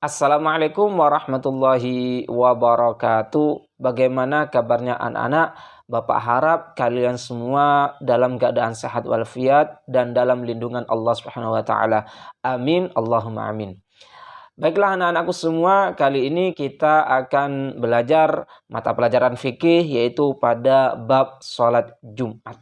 Assalamualaikum warahmatullahi wabarakatuh. Bagaimana kabarnya anak-anak? Bapak harap kalian semua dalam keadaan sehat walafiat dan dalam lindungan Allah Subhanahu wa taala. Amin, Allahumma amin. Baiklah anak-anakku semua, kali ini kita akan belajar mata pelajaran fikih yaitu pada bab sholat Jumat.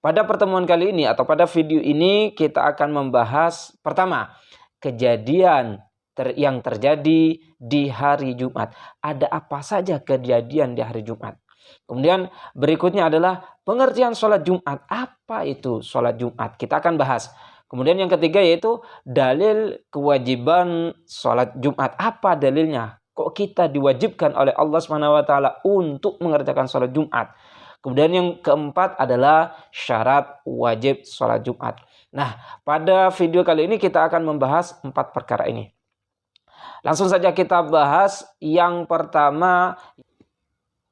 Pada pertemuan kali ini atau pada video ini kita akan membahas pertama, kejadian yang terjadi di hari Jumat. Ada apa saja kejadian di hari Jumat? Kemudian berikutnya adalah pengertian sholat Jumat. Apa itu sholat Jumat? Kita akan bahas. Kemudian yang ketiga yaitu dalil kewajiban sholat Jumat. Apa dalilnya? Kok kita diwajibkan oleh Allah SWT untuk mengerjakan sholat Jumat? Kemudian yang keempat adalah syarat wajib sholat Jumat. Nah, pada video kali ini kita akan membahas 4 perkara ini. Langsung saja kita bahas yang pertama.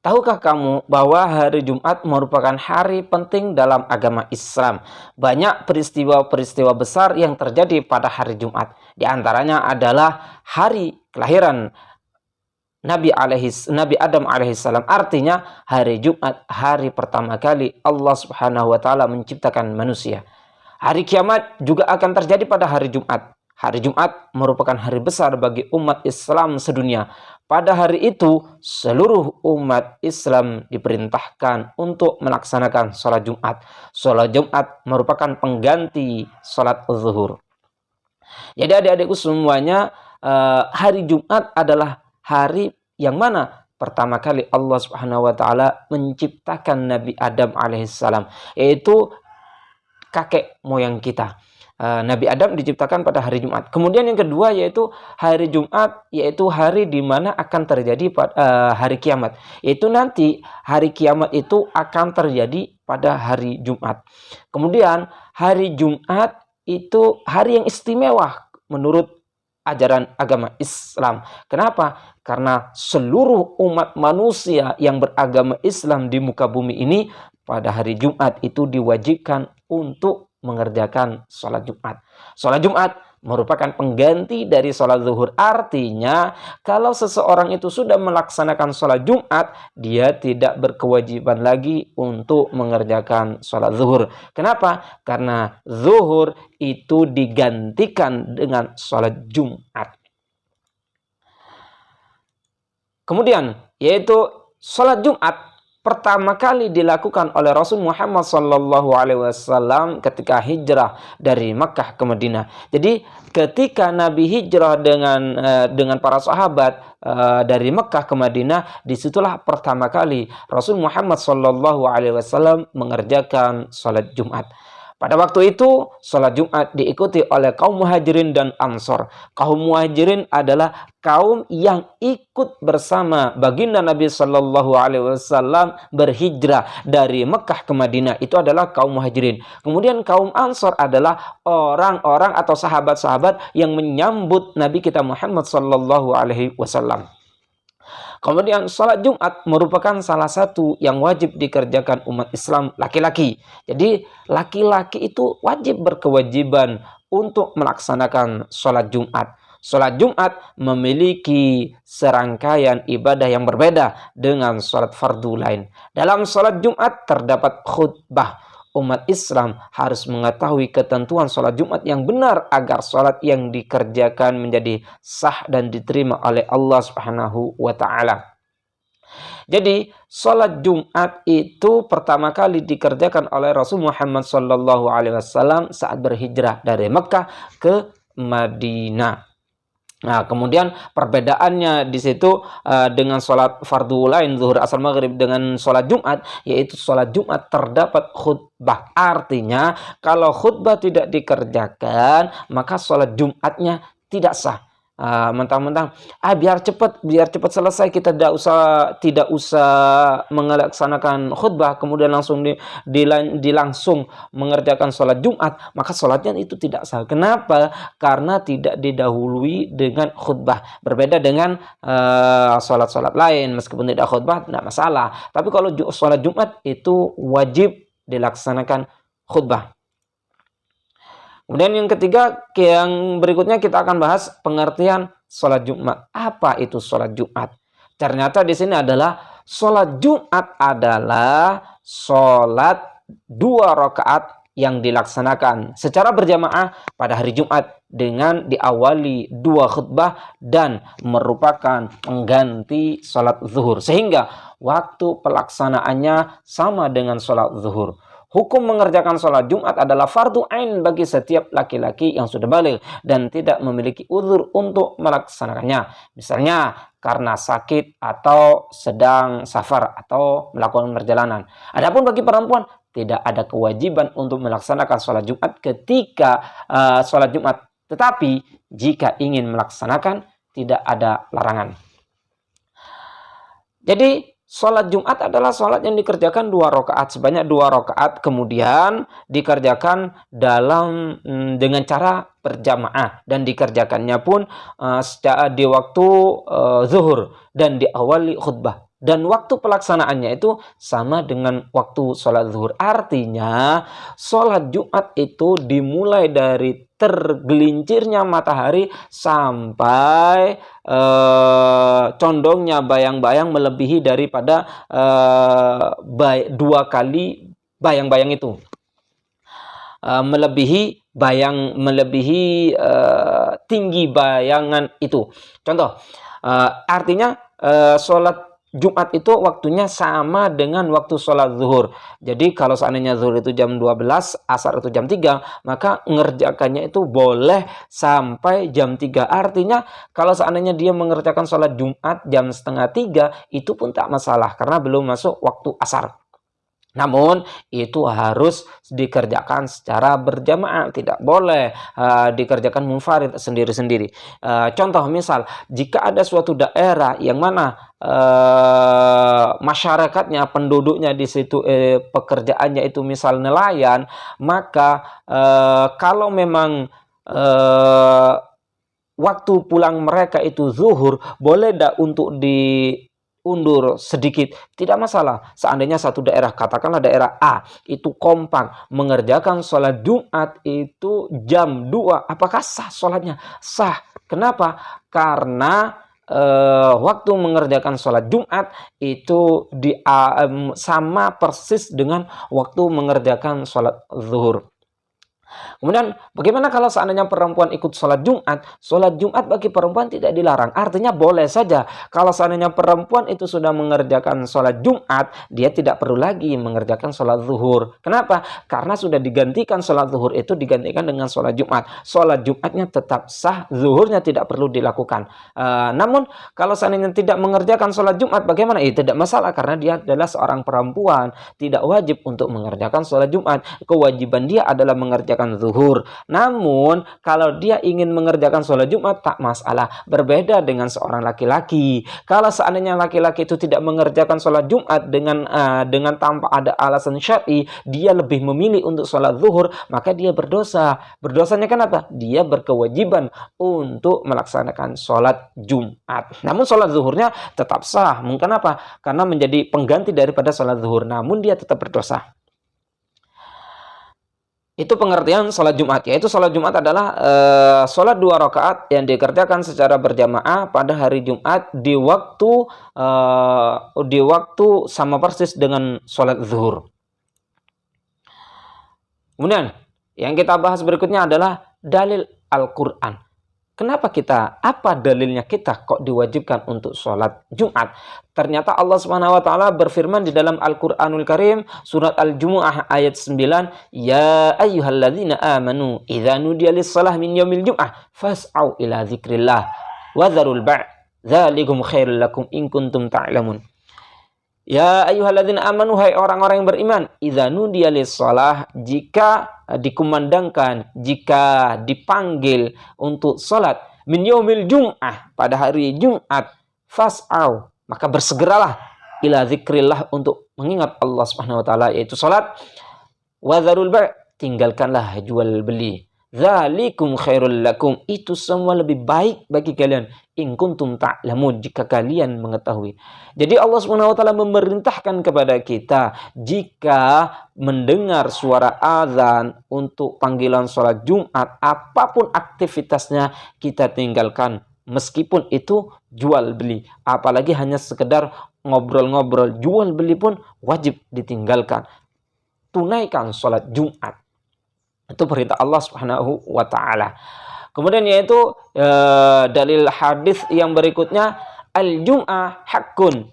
Tahukah kamu bahwa hari Jumat merupakan hari penting dalam agama Islam? Banyak peristiwa-peristiwa besar yang terjadi pada hari Jumat. Di antaranya adalah hari kelahiran Nabi Adam alaihissalam. Artinya hari Jumat, hari pertama kali Allah Subhanahu wa taala menciptakan manusia. Hari kiamat juga akan terjadi pada hari Jumat. Hari Jumat merupakan hari besar bagi umat Islam sedunia. Pada hari itu, seluruh umat Islam diperintahkan untuk melaksanakan sholat Jumat. Sholat Jumat merupakan pengganti sholat zuhur. Jadi adik-adikku semuanya, hari Jumat adalah hari yang mana pertama kali Allah Subhanahu wa taala menciptakan Nabi Adam alaihissalam, yaitu kakek moyang kita. Nabi Adam diciptakan pada hari Jumat. Kemudian yang kedua yaitu hari Jumat, yaitu hari di mana akan terjadi hari kiamat. Yaitu nanti hari kiamat itu akan terjadi pada hari Jumat. Kemudian hari Jumat itu hari yang istimewa menurut ajaran agama Islam. Kenapa? Karena seluruh umat manusia yang beragama Islam di muka bumi ini pada hari Jumat itu diwajibkan untuk mengerjakan sholat Jumat. Sholat Jumat merupakan pengganti dari sholat zuhur. Artinya, kalau seseorang itu sudah melaksanakan sholat Jumat, dia tidak berkewajiban lagi untuk mengerjakan sholat zuhur. Kenapa? Karena zuhur itu digantikan dengan sholat Jumat. Kemudian, yaitu sholat Jumat pertama kali dilakukan oleh Rasul Muhammad SAW ketika hijrah dari Makkah ke Madinah. Jadi ketika Nabi hijrah dengan para sahabat dari Makkah ke Madinah, disitulah pertama kali Rasul Muhammad SAW mengerjakan sholat Jumat. Pada waktu itu, sholat Jumat diikuti oleh kaum muhajirin dan ansor. Kaum muhajirin adalah kaum yang ikut bersama baginda Nabi SAW berhijrah dari Mekah ke Madinah. Itu adalah kaum muhajirin. Kemudian kaum ansor adalah orang-orang atau sahabat-sahabat yang menyambut Nabi kita Muhammad SAW. Kemudian sholat Jumat merupakan salah satu yang wajib dikerjakan umat Islam laki-laki. Jadi laki-laki itu wajib berkewajiban untuk melaksanakan sholat Jumat. Sholat Jumat memiliki serangkaian ibadah yang berbeda dengan sholat fardu lain. Dalam sholat Jumat terdapat khutbah. Umat Islam harus mengetahui ketentuan sholat Jumat yang benar agar sholat yang dikerjakan menjadi sah dan diterima oleh Allah Subhanahu wa taala. Jadi sholat Jumat itu pertama kali dikerjakan oleh Rasul Muhammad SAW saat berhijrah dari Mekah ke Madinah. Nah, kemudian perbedaannya di situ dengan sholat fardu lain, zuhur, asar, maghrib, dengan sholat Jumat, yaitu sholat Jumat terdapat khutbah. Artinya, kalau khutbah tidak dikerjakan, maka sholat Jumatnya tidak sah. Mentang-mentang biar cepat selesai, kita tidak usah melaksanakan khutbah, kemudian langsung langsung mengerjakan sholat Jumat, maka sholatnya itu tidak sah. Kenapa? Karena tidak didahului dengan khutbah. Berbeda dengan sholat-sholat lain, meskipun tidak khutbah tidak masalah, tapi kalau sholat Jumat itu wajib dilaksanakan khutbah. Kemudian yang ketiga, yang berikutnya kita akan bahas pengertian sholat Jumat. Apa itu sholat Jumat? Ternyata di sini adalah sholat Jumat adalah sholat 2 rakaat yang dilaksanakan secara berjamaah pada hari Jumat dengan diawali 2 khutbah dan merupakan pengganti sholat zuhur. Sehingga waktu pelaksanaannya sama dengan sholat zuhur. Hukum mengerjakan sholat Jumat adalah fardu ain bagi setiap laki-laki yang sudah baligh dan tidak memiliki uzur untuk melaksanakannya. Misalnya karena sakit atau sedang safar atau melakukan perjalanan. Adapun bagi perempuan tidak ada kewajiban untuk melaksanakan sholat Jumat ketika sholat Jumat. Tetapi jika ingin melaksanakan tidak ada larangan. Jadi sholat Jumat adalah sholat yang dikerjakan 2 rakaat, sebanyak 2 rakaat, kemudian dikerjakan dengan cara berjamaah dan dikerjakannya pun di waktu zuhur dan diawali khutbah. Dan waktu pelaksanaannya itu sama dengan waktu sholat zuhur. Artinya sholat Jumat itu dimulai dari tergelincirnya matahari sampai condongnya bayang-bayang melebihi daripada 2 kali bayang-bayang itu. Melebihi tinggi bayangan itu. Contoh, artinya sholat Jumat itu waktunya sama dengan waktu sholat zuhur. Jadi kalau seandainya zuhur itu jam 12, asar itu jam 3, maka mengerjakannya itu boleh sampai jam 3. Artinya kalau seandainya dia mengerjakan sholat Jumat jam setengah 3, itu pun tak masalah karena belum masuk waktu asar. Namun itu harus dikerjakan secara berjamaah, tidak boleh dikerjakan munfarid sendiri-sendiri. Contoh misal, jika ada suatu daerah yang mana masyarakatnya, penduduknya di situ pekerjaannya itu misal nelayan, maka kalau memang waktu pulang mereka itu zuhur, boleh untuk diundur sedikit, tidak masalah. Seandainya satu daerah, katakanlah daerah A, itu kompak mengerjakan sholat Jumat itu jam 2, apakah sah sholatnya? Sah. Kenapa? Karena waktu mengerjakan sholat Jumat itu sama persis dengan waktu mengerjakan sholat zuhur. Kemudian bagaimana kalau seandainya perempuan ikut sholat Jumat? Sholat Jumat bagi perempuan tidak dilarang. Artinya boleh saja. Kalau seandainya perempuan itu sudah mengerjakan sholat Jumat, dia tidak perlu lagi mengerjakan sholat zuhur. Kenapa? Karena sudah digantikan sholat zuhur itu digantikan dengan sholat Jumat. Sholat Jumatnya tetap sah, zuhurnya tidak perlu dilakukan. Namun kalau seandainya tidak mengerjakan sholat Jumat, bagaimana? Tidak masalah karena dia adalah seorang perempuan. Tidak wajib untuk mengerjakan sholat Jumat. Kewajiban dia adalah mengerjakan zuhur. Namun kalau dia ingin mengerjakan sholat Jumat tak masalah. Berbeda dengan seorang laki-laki. Kalau seandainya laki-laki itu tidak mengerjakan sholat Jumat dengan tanpa ada alasan syar'i, dia lebih memilih untuk sholat zuhur, maka dia berdosa. Berdosanya kenapa? Dia berkewajiban untuk melaksanakan sholat Jumat. Namun sholat zuhurnya tetap sah. Kenapa? Karena menjadi pengganti daripada sholat zuhur. Namun dia tetap berdosa. Itu pengertian sholat Jumat, yaitu sholat Jumat adalah sholat 2 rakaat yang dikerjakan secara berjamaah pada hari Jumat di waktu sama persis dengan sholat zuhur. Kemudian yang kita bahas berikutnya adalah dalil Al-Quran. Apa dalilnya kita kok diwajibkan untuk sholat Jumat? Ternyata Allah Subhanahu wa taala berfirman di dalam Al-Qur'anul Karim surat Al-Jumu'ah ayat 9, "Ya ayyuhalladzina amanu idza nudiya lis-shalah min yaumil jum'ah fas'au ila dzikrillah wa dzarul bai', dzalikum khairul lakum in kuntum ta'lamun." Ya ayyuhalladzina amanu, hai orang-orang yang beriman, idza nudiya lis-shalah, jika dikumandangkan, jika dipanggil untuk salat, min yaumil jum'ah, pada hari Jumat, fas'au, maka bersegeralah ila zikrillah, untuk mengingat Allah Subhanahu wa taala, yaitu salat, wa dzarul bai', tinggalkanlah jual beli. Dzalikum khairul lakum, itu semua lebih baik bagi kalian, in kuntum ta'lamun, jika kalian mengetahui. Jadi Allah Subhanahu wa taala memerintahkan kepada kita, jika mendengar suara azan untuk panggilan sholat Jumat, apapun aktivitasnya kita tinggalkan, meskipun itu jual beli. Apalagi hanya sekedar ngobrol-ngobrol, jual beli pun wajib ditinggalkan. Tunaikan sholat Jumat. Itu perintah Allah Subhanahu wa taala. Kemudian yaitu dalil hadis yang berikutnya, al-jum'ah haqqun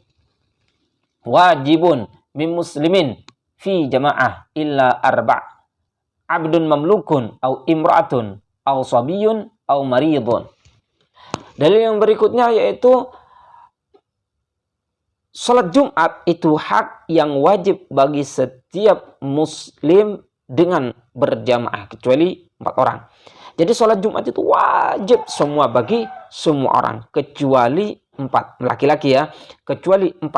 wajibun min muslimin fi jamaah illa arba' abdun mamlukun au imra'atun au sabiyun au maridun. Dalil yang berikutnya yaitu salat Jumat itu hak yang wajib bagi setiap muslim dengan berjamaah kecuali 4 orang. Jadi salat Jumat itu wajib semua bagi semua orang kecuali 4 laki-laki ya, kecuali 4.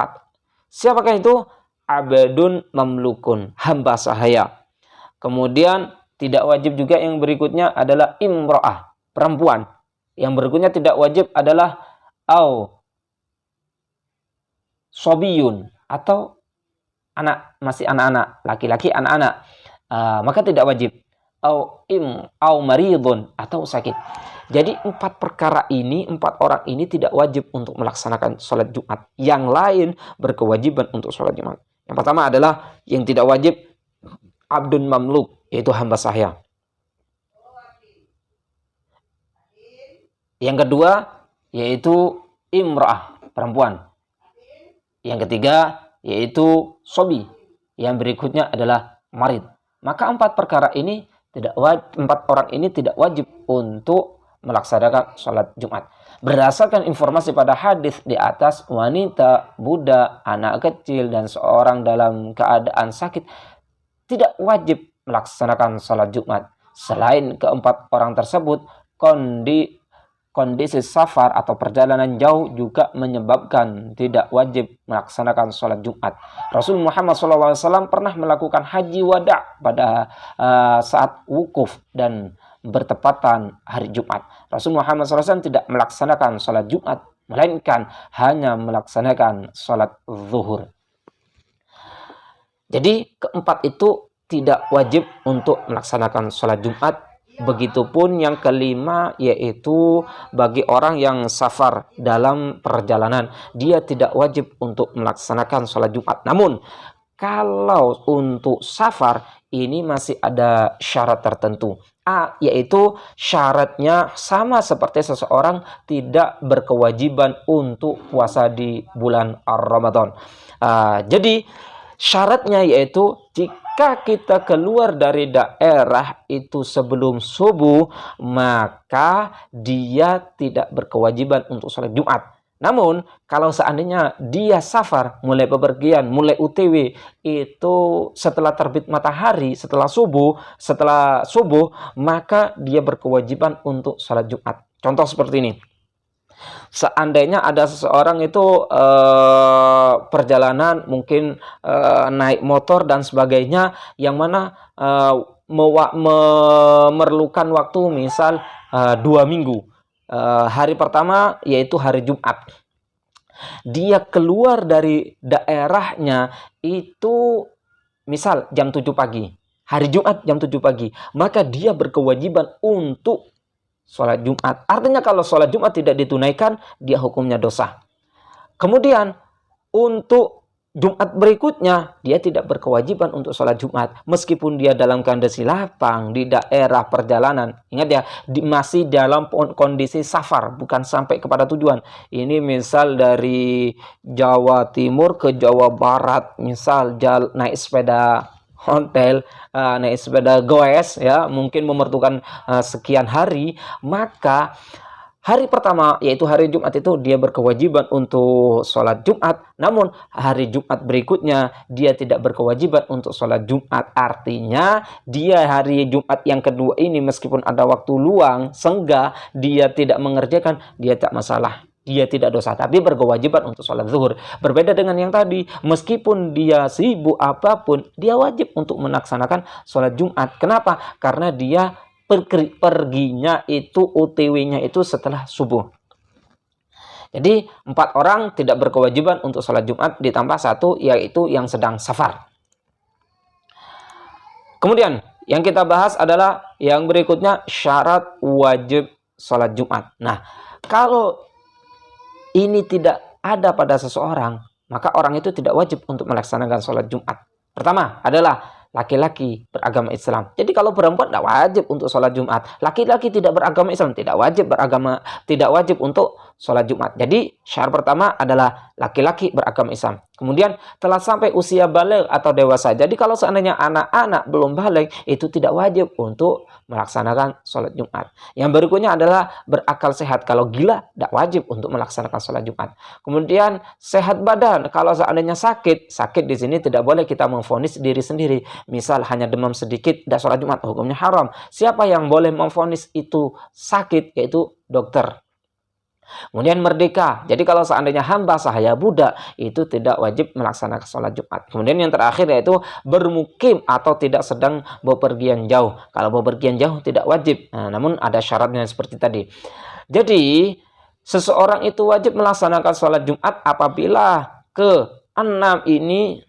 Siapakah itu? Abdun mamlukun, hamba sahaya. Kemudian tidak wajib juga yang berikutnya adalah imro'ah, perempuan. Yang berikutnya tidak wajib adalah au sobiyun, atau masih anak-anak, laki-laki anak-anak. Maka tidak wajib. Au maridun, atau sakit. Jadi 4 perkara ini, 4 orang ini tidak wajib untuk melaksanakan sholat Jumat. Yang lain berkewajiban untuk sholat Jumat. Yang pertama adalah yang tidak wajib abdun mamluk, yaitu hamba sahaya. Yang kedua yaitu imra'ah, perempuan. Yang ketiga yaitu sobi. Yang berikutnya adalah marid. Maka 4 perkara ini 4 orang ini tidak wajib untuk melaksanakan sholat Jumat. Berdasarkan informasi pada hadis di atas, wanita, budak, anak kecil, dan seorang dalam keadaan sakit tidak wajib melaksanakan sholat Jumat. Selain keempat orang tersebut, kondisi safar atau perjalanan jauh juga menyebabkan tidak wajib melaksanakan sholat Jumat. Rasul Muhammad SAW pernah melakukan haji wada pada saat wukuf dan bertepatan hari Jumat. Rasul Muhammad SAW tidak melaksanakan sholat Jumat, melainkan hanya melaksanakan sholat zuhur. Jadi keempat itu tidak wajib untuk melaksanakan sholat Jumat. Begitupun yang kelima, yaitu bagi orang yang safar dalam perjalanan, dia tidak wajib untuk melaksanakan sholat Jumat. Namun kalau untuk safar ini masih ada syarat tertentu. Yaitu syaratnya sama seperti seseorang tidak berkewajiban untuk puasa di bulan Ramadan. Jadi syaratnya yaitu jika kita keluar dari daerah itu sebelum subuh, maka dia tidak berkewajiban untuk sholat Jumat. Namun, kalau seandainya dia safar, mulai bepergian, mulai UTW, itu setelah terbit matahari, setelah subuh, maka dia berkewajiban untuk sholat Jumat. Contoh seperti ini. Seandainya ada seseorang itu perjalanan mungkin naik motor dan sebagainya, yang mana memerlukan waktu misal 2 minggu. Hari pertama yaitu hari Jumat. Dia keluar dari daerahnya itu misal jam 7 pagi. Hari Jumat jam 7 pagi. Maka dia berkewajiban untuk sholat Jumat. Artinya kalau sholat Jumat tidak ditunaikan, dia hukumnya dosa. Kemudian untuk Jumat berikutnya, dia tidak berkewajiban untuk sholat Jumat. Meskipun dia dalam kondisi lapang di daerah perjalanan. Ingat ya, masih dalam kondisi safar, bukan sampai kepada tujuan. Ini misal dari Jawa Timur ke Jawa Barat. Misal naik sepeda hotel, naik sepeda goes, ya, mungkin memerlukan sekian hari. Maka hari pertama, yaitu hari Jumat itu dia berkewajiban untuk sholat Jumat. Namun hari Jumat berikutnya dia tidak berkewajiban untuk sholat Jumat. Artinya dia hari Jumat yang kedua ini meskipun ada waktu luang, sehingga dia tidak mengerjakan, dia tak masalah. Dia tidak dosa, tapi berkewajiban untuk sholat zuhur. Berbeda dengan yang tadi, meskipun dia sibuk apapun, dia wajib untuk melaksanakan sholat Jumat. Kenapa? Karena dia perginya itu, UTW-nya itu setelah subuh. Jadi 4 orang tidak berkewajiban untuk sholat Jumat, ditambah 1 yaitu yang sedang safar. Kemudian yang kita bahas adalah yang berikutnya, syarat wajib sholat Jumat. Nah, kalau ini tidak ada pada seseorang, maka orang itu tidak wajib untuk melaksanakan sholat Jumat. Pertama adalah laki-laki beragama Islam. Jadi kalau perempuan tidak wajib untuk sholat Jumat. Laki-laki tidak beragama Islam tidak wajib untuk sholat Jumat. Jadi syarat pertama adalah laki-laki beragama Islam. Kemudian telah sampai usia balik atau dewasa. Jadi kalau seandainya anak-anak belum balik, itu tidak wajib untuk melaksanakan sholat Jumat. Yang berikutnya adalah berakal sehat. Kalau gila, tidak wajib untuk melaksanakan sholat Jumat. Kemudian sehat badan. Kalau seandainya sakit di sini tidak boleh kita memvonis diri sendiri. Misal hanya demam sedikit, tidak sholat Jumat, hukumnya haram. Siapa yang boleh memvonis itu sakit? Yaitu dokter. Kemudian merdeka. Jadi kalau seandainya hamba sahaya budak, itu tidak wajib melaksanakan sholat Jumat. Kemudian yang terakhir yaitu bermukim atau tidak sedang bepergian jauh. Kalau bepergian jauh tidak wajib. Nah, namun ada syaratnya seperti tadi. Jadi seseorang itu wajib melaksanakan sholat Jumat apabila ke-6 ini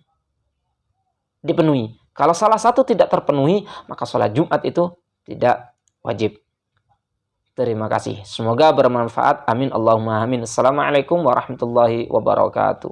dipenuhi. Kalau salah satu tidak terpenuhi, maka sholat Jumat itu tidak wajib. Terima kasih. Semoga bermanfaat. Amin. Allahumma amin. Assalamualaikum warahmatullahi wabarakatuh.